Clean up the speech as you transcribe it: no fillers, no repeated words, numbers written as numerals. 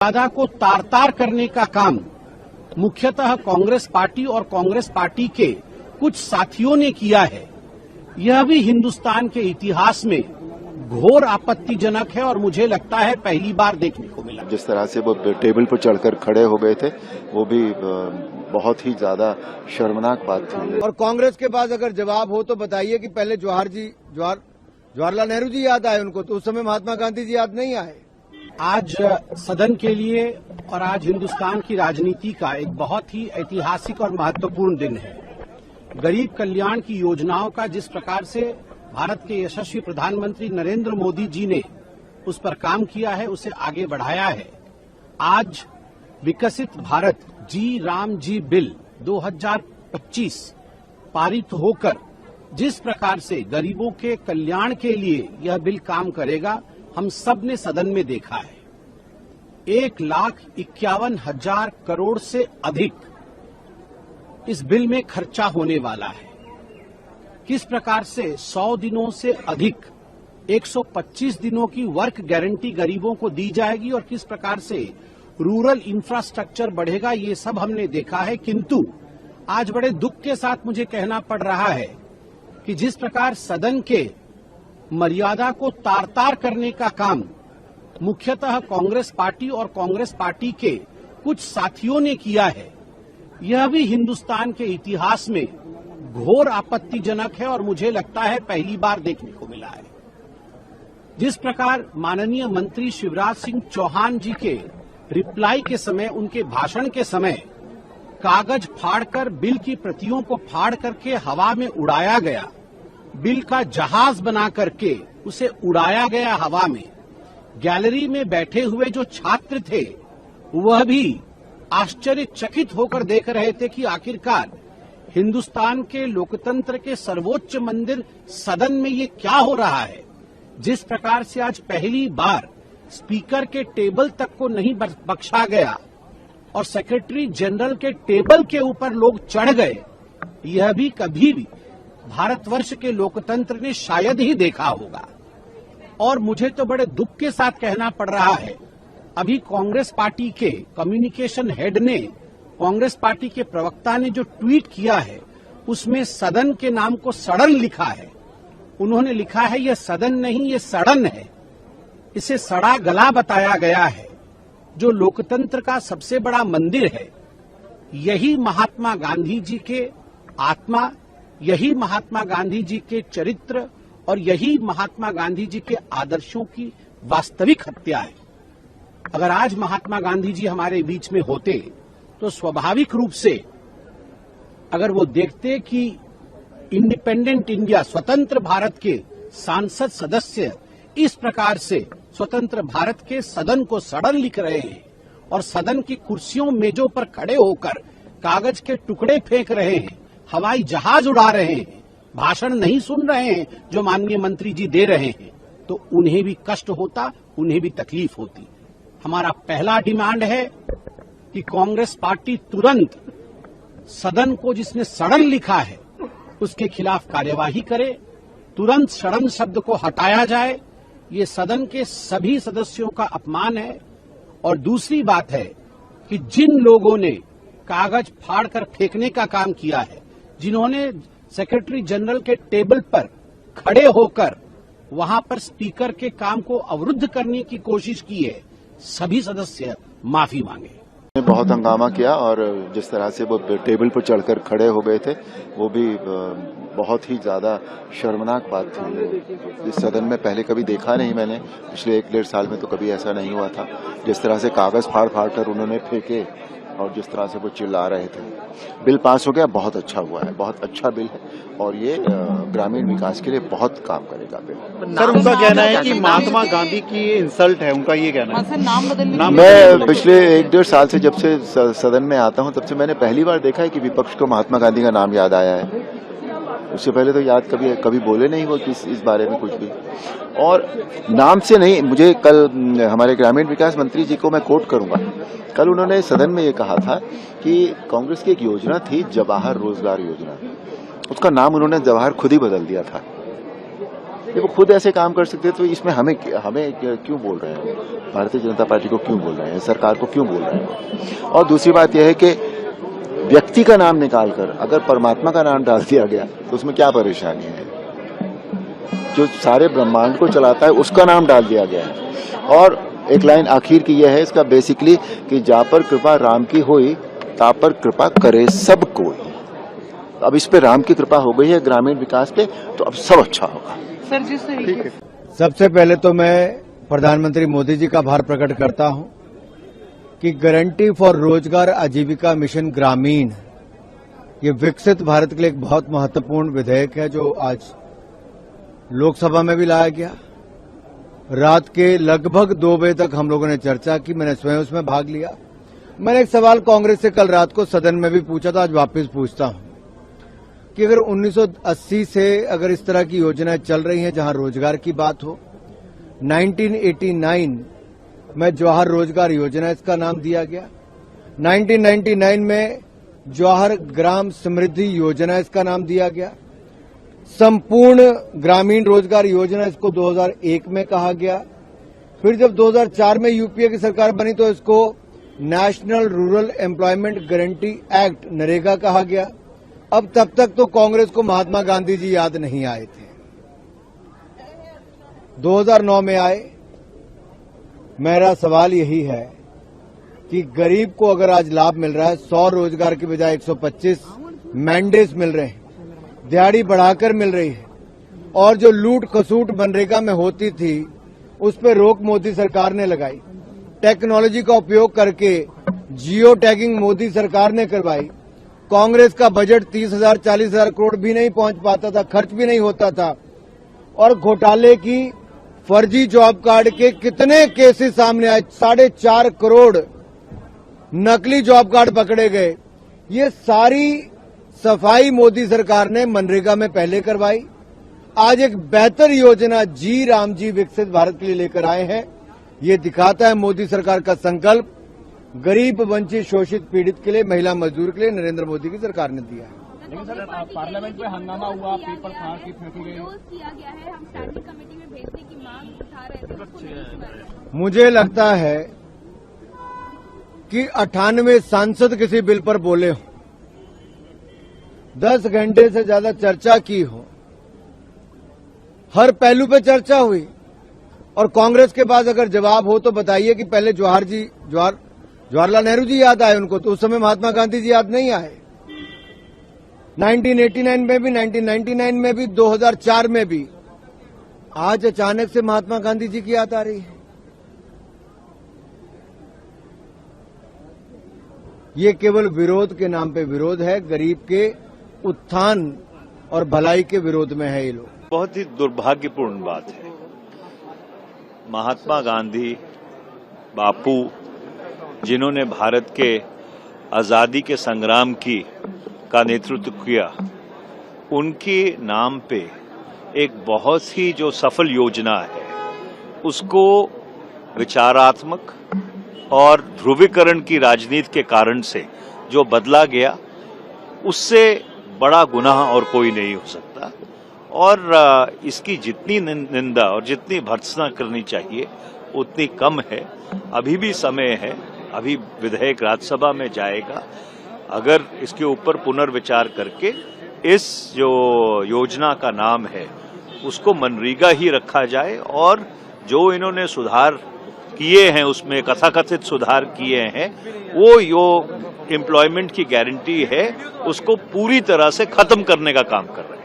मर्यादा को तार तार करने का काम मुख्यतः कांग्रेस पार्टी और कांग्रेस पार्टी के कुछ साथियों ने किया है। यह भी हिंदुस्तान के इतिहास में घोर आपत्तिजनक है और मुझे लगता है पहली बार देखने को मिला। जिस तरह से वो टेबल पर चढ़कर खड़े हो गए थे वो भी बहुत ही ज्यादा शर्मनाक बात थी। और कांग्रेस के पास अगर जवाब हो तो बताइए कि पहले जवाहरलाल नेहरू जी याद आए उनको, तो उस समय महात्मा गांधी जी याद नहीं आए। आज सदन के लिए और आज हिंदुस्तान की राजनीति का एक बहुत ही ऐतिहासिक और महत्वपूर्ण दिन है। गरीब कल्याण की योजनाओं का जिस प्रकार से भारत के यशस्वी प्रधानमंत्री नरेंद्र मोदी जी ने उस पर काम किया है, उसे आगे बढ़ाया है। आज विकसित भारत जी राम जी बिल 2025 पारित होकर जिस प्रकार से गरीबों के कल्याण के लिए यह बिल काम करेगा, हम सब ने सदन में देखा है। 1,51,000 करोड़ से अधिक इस बिल में खर्चा होने वाला है। किस प्रकार से 100 दिनों से अधिक 125 दिनों की वर्क गारंटी गरीबों को दी जाएगी और किस प्रकार से रूरल इंफ्रास्ट्रक्चर बढ़ेगा, ये सब हमने देखा है। किंतु आज बड़े दुख के साथ मुझे कहना पड़ रहा है कि जिस प्रकार सदन के मर्यादा को तार तार करने का काम मुख्यतः कांग्रेस पार्टी और कांग्रेस पार्टी के कुछ साथियों ने किया है, यह भी हिंदुस्तान के इतिहास में घोर आपत्तिजनक है और मुझे लगता है पहली बार देखने को मिला है। जिस प्रकार माननीय मंत्री शिवराज सिंह चौहान जी के रिप्लाई के समय, उनके भाषण के समय कागज फाड़कर बिल की प्रतियों को फाड़ करके हवा में उड़ाया गया, बिल का जहाज बना करके उसे उड़ाया गया हवा में। गैलरी में बैठे हुए जो छात्र थे वह भी आश्चर्यचकित होकर देख रहे थे कि आखिरकार हिंदुस्तान के लोकतंत्र के सर्वोच्च मंदिर सदन में ये क्या हो रहा है। जिस प्रकार से आज पहली बार स्पीकर के टेबल तक को नहीं बख्शा गया और सेक्रेटरी जनरल के टेबल के ऊपर लोग चढ़ गए, यह भी कभी भी भारतवर्ष के लोकतंत्र ने शायद ही देखा होगा। और मुझे तो बड़े दुख के साथ कहना पड़ रहा है, अभी कांग्रेस पार्टी के कम्युनिकेशन हेड ने, कांग्रेस पार्टी के प्रवक्ता ने जो ट्वीट किया है उसमें सदन के नाम को सड़न लिखा है। उन्होंने लिखा है यह सदन नहीं, ये सड़न है। इसे सड़ा गला बताया गया है। जो लोकतंत्र का सबसे बड़ा मंदिर है, यही महात्मा गांधी जी के आत्मा, यही महात्मा गांधी जी के चरित्र और यही महात्मा गांधी जी के आदर्शों की वास्तविक हत्या है। अगर आज महात्मा गांधी जी हमारे बीच में होते तो स्वाभाविक रूप से अगर वो देखते कि इंडिपेंडेंट इंडिया, स्वतंत्र भारत के सांसद सदस्य इस प्रकार से स्वतंत्र भारत के सदन को सड़न लिख रहे हैं और सदन की कुर्सियों मेजों पर खड़े होकर कागज के टुकड़े फेंक रहे हैं, हवाई जहाज उड़ा रहे हैं, भाषण नहीं सुन रहे हैं जो माननीय मंत्री जी दे रहे हैं, तो उन्हें भी कष्ट होता, उन्हें भी तकलीफ होती। हमारा पहला डिमांड है कि कांग्रेस पार्टी तुरंत सदन को जिसने सड़न लिखा है उसके खिलाफ कार्यवाही करे, तुरंत सड़न शब्द को हटाया जाए। ये सदन के सभी सदस्यों का अपमान है। और दूसरी बात है कि जिन लोगों ने कागज फाड़कर फेंकने का काम किया है, जिन्होंने सेक्रेटरी जनरल के टेबल पर खड़े होकर वहां पर स्पीकर के काम को अवरुद्ध करने की कोशिश की है, सभी सदस्य माफी मांगे। बहुत हंगामा किया और जिस तरह से वो टेबल पर चढ़कर खड़े हो गए थे वो भी बहुत ही ज्यादा शर्मनाक बात थी। इस सदन में पहले कभी देखा नहीं मैंने, पिछले 1-1.5 साल में तो कभी ऐसा नहीं हुआ था। जिस तरह से कागज फाड़ फाड़ कर उन्होंने फेंके और जिस तरह से वो चिल्ला रहे थे। बिल पास हो गया, बहुत अच्छा हुआ है, बहुत अच्छा बिल है और ये ग्रामीण विकास के लिए बहुत काम करेगा बिल। सर, उनका कहना है कि महात्मा गांधी की इंसल्ट है, उनका ये कहना है। नाम बदलने मैं पिछले 1-1.5 साल से जब से सदन में आता हूं तब से मैंने पहली बार देखा है कि विपक्ष को महात्मा गांधी का नाम याद आया है। उससे पहले तो याद कभी बोले नहीं वो कि इस बारे में कुछ भी। और नाम से नहीं, मुझे कल हमारे ग्रामीण विकास मंत्री जी को मैं कोट करूंगा। कल उन्होंने सदन में ये कहा था कि कांग्रेस की एक योजना थी जवाहर रोजगार योजना, उसका नाम उन्होंने जवाहर खुद ही बदल दिया था। जब वो खुद ऐसे काम कर सकते तो इसमें हमें क्यों बोल रहे हैं, भारतीय जनता पार्टी को क्यों बोल रहे हैं, सरकार को क्यों बोल रहे हैं। और दूसरी बात यह है कि व्यक्ति का नाम निकालकर अगर परमात्मा का नाम डाल दिया गया तो उसमें क्या परेशानी है। जो सारे ब्रह्मांड को चलाता है उसका नाम डाल दिया गया है। और एक लाइन आखिर की यह है इसका बेसिकली कि जा पर कृपा राम की होई ता पर कृपा करे सब कोई। अब इस पे राम की कृपा हो गई है ग्रामीण विकास पे, तो अब सब अच्छा होगा। सर जिस तरीके सबसे पहले तो मैं प्रधानमंत्री मोदी जी का आभार प्रकट करता हूं कि गारंटी फॉर रोजगार आजीविका मिशन ग्रामीण ये विकसित भारत के लिए एक बहुत महत्वपूर्ण विधेयक है जो आज लोकसभा में भी लाया गया। रात के लगभग 2 बजे तक हम लोगों ने चर्चा की, मैंने स्वयं उसमें भाग लिया। मैंने एक सवाल कांग्रेस से कल रात को सदन में भी पूछा था, आज वापस पूछता हूं कि अगर 1980 से अगर इस तरह की योजनाएं चल रही हैं जहां रोजगार की बात हो, 1989 में जवाहर रोजगार योजना इसका नाम दिया गया, 1999 में जवाहर ग्राम समृद्धि योजना इसका नाम दिया गया, संपूर्ण ग्रामीण रोजगार योजना इसको 2001 में कहा गया, फिर जब 2004 में यूपीए की सरकार बनी तो इसको national rural employment guarantee act NREGA कहा गया। अब तब तक तो कांग्रेस को महात्मा गांधी जी याद नहीं आए थे। 2009 में आए। मेरा सवाल यही है कि गरीब को अगर आज लाभ मिल रहा है, 100 रोजगार की बजाय 125 मैंडेज मिल रहे हैं, दिहाड़ी बढ़ाकर मिल रही है, और जो लूट खसूट मनरेगा में होती थी उस पर रोक मोदी सरकार ने लगाई। टेक्नोलॉजी का उपयोग करके जियो टैगिंग मोदी सरकार ने करवाई। कांग्रेस का बजट 30,000 40,000 करोड़ भी नहीं पहुंच पाता था, खर्च भी नहीं होता था, और घोटाले की फर्जी जॉब कार्ड के कितने केसेस सामने आए। 4.5 करोड़ नकली जॉब कार्ड पकड़े गए। ये सारी सफाई मोदी सरकार ने मनरेगा में पहले करवाई। आज एक बेहतर योजना जी राम जी विकसित भारत के लिए लेकर आए हैं। ये दिखाता है मोदी सरकार का संकल्प गरीब वंचित शोषित पीड़ित के लिए, महिला मजदूर के लिए नरेंद्र मोदी की सरकार ने दिया है। लेकिन सर पार्लियामेंट में हंगामा हुआ, पेपर फाड़ की फेंकी गई, विरोध किया गया है, हम स्टैंडिंग कमेटी में भेजने की मांग उठा रहे थे, उसको नहीं सुना। मुझे लगता है कि 98 सांसद किसी बिल पर बोले हो, 10 घंटे से ज्यादा चर्चा की हो, हर पहलू पे चर्चा हुई, और कांग्रेस के पास अगर जवाब हो तो बताइए कि पहले जवाहरलाल नेहरू जी याद आए उनको, तो उस समय महात्मा गांधी जी याद नहीं आए। 1989 में भी, 1999 में भी, 2004 में भी। आज अचानक से महात्मा गांधी जी की याद आ रही है। ये केवल विरोध के नाम पे विरोध है, गरीब के उत्थान और भलाई के विरोध में है ये लोग। बहुत ही दुर्भाग्यपूर्ण बात है। महात्मा गांधी बापू, जिन्होंने भारत के आजादी के संग्राम का नेतृत्व किया, उनके नाम पे एक बहुत ही जो सफल योजना है उसको विचारात्मक और ध्रुवीकरण की राजनीति के कारण से जो बदला गया, उससे बड़ा गुनाह और कोई नहीं हो सकता। और इसकी जितनी निंदा और जितनी भर्त्सना करनी चाहिए उतनी कम है। अभी भी समय है, अभी विधेयक राज्यसभा में जाएगा। अगर इसके ऊपर पुनर्विचार करके इस जो योजना का नाम है उसको मनरेगा ही रखा जाए, और जो इन्होंने सुधार किए हैं, उसमें कथाकथित सुधार किए हैं, वो जो एम्प्लॉयमेंट की गारंटी है उसको पूरी तरह से खत्म करने का काम कर रहे हैं।